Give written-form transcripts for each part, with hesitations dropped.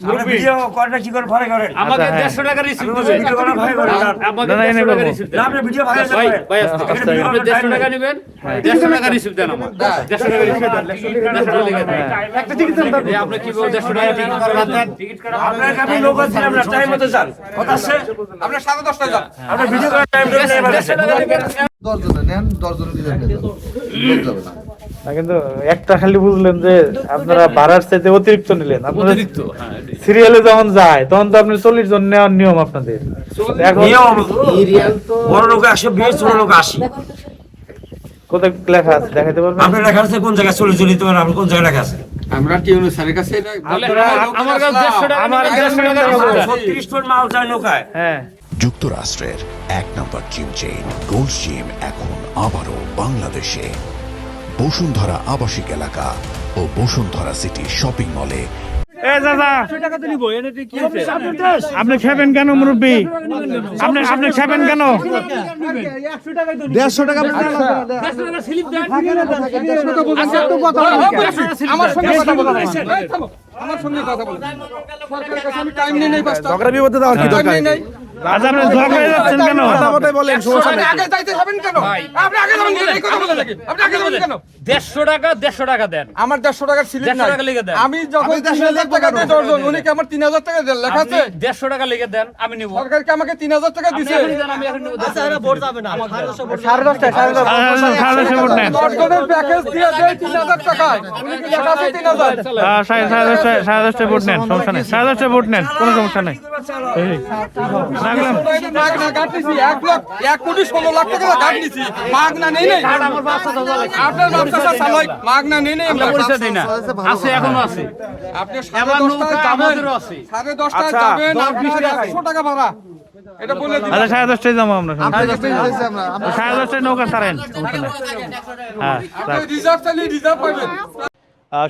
Video করেন কি করে ভাড়া করেন আমাকে 150 টাকা রিসিভ দিবেন ভিডিও করা ভাড়া করেন আমাকে 150 টাকা রিসিভ দেন আপনি ভিডিও ভাড়া করেন ভাই আপনি 150 টাকা নেবেন 150 টাকা রিসিভ দেন আমার 150 টাকা রিসিভ দেন 150 টাকা লিখে দেন একটা টিকিট দেন আপনি কি 150 টাকা টিকিট করাবেন টিকিট কাটা আপনার কাছে লোক আছে আমরা টাইম মতো যান কথা আছে আপনি 10:30 টায় যান আপনি ভিডিও করার টাইম দেন 150 টাকা লিখে 10 জন নেন 10 জন দিবেন লোক যাবে না না কিন্তু একটা খালি বুঝলেন যে আপনারা ভাড়ার চাইতে অতিরিক্ত নিলেন আপনারা অতিরিক্ত সিরিয়ালে যখন যায় তখন তো আপনি 40 জন নেওয়ার নিয়ম আপনাদের এখন নিয়ম বড় লোক 120 ছোট লোক 80 কোথায় লেখা আছে দেখাতে পারবেন আপনার লেখা আছে কোন জায়গায় 40 জন নিতে পারেন আপনি কোন জায়গায় লেখা আছে আমরা টিউনো স্যারের কাছে এটা আমার কাছে 150 টাকা আমার 150 টাকা 36 টন মাল যায় নৌকায় হ্যাঁ যুক্তরাষ্ট্রের 1 নম্বর জিম চেইন গোল্ড জিম এখন আবারও বাংলাদেশে বসুন্ধরা আবাসিক এলাকা ও বসুন্ধরা সিটি শপিং মলে। এ দাদা আপনি খেবেন কেন মুরব্বী আপনি খেবেন কেন 150 টাকা আমার সঙ্গে কথা বলুন আমার সঙ্গে কথা বলুন সরকারের কাছে আমি টাইম নেই 5টা ঝগড়া বিবাদে দেওয়ার কি দরকার নেই আজ আপনি ঝগড়া যাচ্ছেন কেন কথাবার্তা বলেন সমস্যা নেই আগে যাইতে যাবেন কেন আপনি আগে যাবেন এই কথা বলেন নাকি আপনি আগে যাবেন কেন 150 টাকা দেন আমার 150 টাকার স্লিপ 150 টাকা লিখে দেন আমি যখন 3000 টাকা দিয়ে দর্জন উনি কি আমার 3000 টাকা দেন লেখা আছে 150 টাকা লিখে দেন আমি নিব সরকার কি আমাকে 3000 টাকা দিছে আমি এখন নিব দর্জনের প্যাকেজ দিয়ে দেয় 3000 টাকায় উনি কি লেখা আছে 3000 ভোট নেন সমস্যা নেই 1000 ভোট নেন কোনো সমস্যা নেই মাগ না কাটতেছি 1 কোটি 16 লাখ টাকা কাট নিছি মাগ না নেই নেই আপনার ব্যবসা চালাই মাগ না নেই নেই আমরা পরিচয় দেই না আছে এখনো আছে আপনি এবার 10:30 নৌকা যাবেন আমাদেরও আছে 10:30 যাবেন আপনার 100 টাকা ভাড়া এটা বলে দিন আচ্ছা 10:30 যাবো আমরা আমরা 10:30 নৌকা ছাড়েন হ্যাঁ আপনি রিজার্ভ চালিয়ে রিজার্ভ পাবেন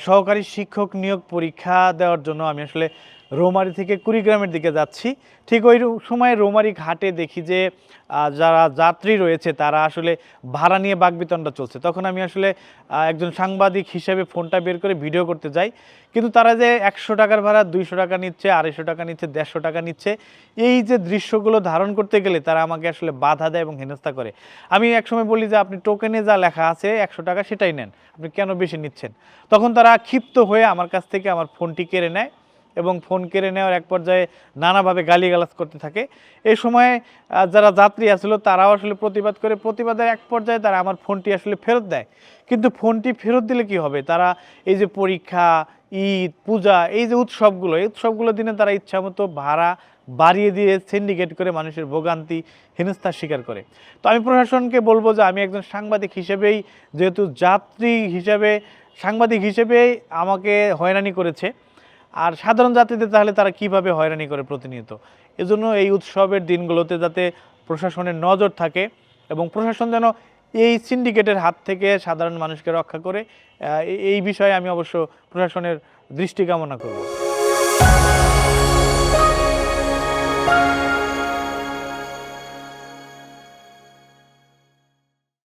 সহকারী শিক্ষক নিয়োগ পরীক্ষা দেওয়ার জন্য আমি আসলে রৌমারী থেকে কুড়িগ্রামের দিকে যাচ্ছি। ঠিক ওই সময় রৌমারী ঘাটে দেখি যে যারা যাত্রী রয়েছে তারা আসলে ভাড়া নিয়ে বাকবিতণ্ডা চলছে। তখন আমি আসলে একজন সাংবাদিক হিসেবে ফোনটা বের করে ভিডিও করতে যাই, কিন্তু তারা যে 100 টাকার ভাড়া 200 টাকা নিচ্ছে, 250 টাকা নিচ্ছে, 150 টাকা নিচ্ছে, এই যে দৃশ্যগুলো ধারণ করতে গেলে তারা আমাকে আসলে বাধা দেয় এবং হেনস্থা করে। আমি একসময় বলি যে আপনি টোকেনে যা লেখা আছে 100 টাকা সেটাই নেন, আপনি কেন বেশি নিচ্ছেন? তখন তারা ক্ষিপ্ত হয়ে আমার কাছ থেকে আমার ফোনটি কেড়ে নেয় এবং ফোন কেড়ে নেওয়ার এক পর্যায়ে নানাভাবে গালিগালাজ করতে থাকে। এই সময় যারা যাত্রী আসলো তারাও আসলে প্রতিবাদ করে, প্রতিবাদের এক পর্যায়ে তারা আমার ফোনটি আসলে ফেরত দেয়। কিন্তু ফোনটি ফেরত দিলে কি হবে? তারা এই যে পরীক্ষা, ঈদ, পূজা, এই যে উৎসবগুলো দিনে তারা ইচ্ছামতো ভাড়া বাড়িয়ে দিয়ে সিন্ডিকেট করে মানুষের ভোগান্তি হেনস্থার শিকার করে। তো আমি প্রশাসনকে বলবো যে আমি একজন সাংবাদিক হিসেবেই, যেহেতু যাত্রী হিসেবে সাংবাদিক হিসেবেই আমাকে হয়রানি করেছে, আর সাধারণ যাত্রীদের তাহলে তারা কিভাবে হয়রানি করে প্রতিনিয়ত। এজন্য এই উৎসবের দিনগুলোতে যাতে প্রশাসনের নজর থাকে এবং প্রশাসন যেন এই সিন্ডিকেটের হাত থেকে সাধারণ মানুষকে রক্ষা করে, এই বিষয়ে আমি অবশ্য প্রশাসনের দৃষ্টি কামনা করব।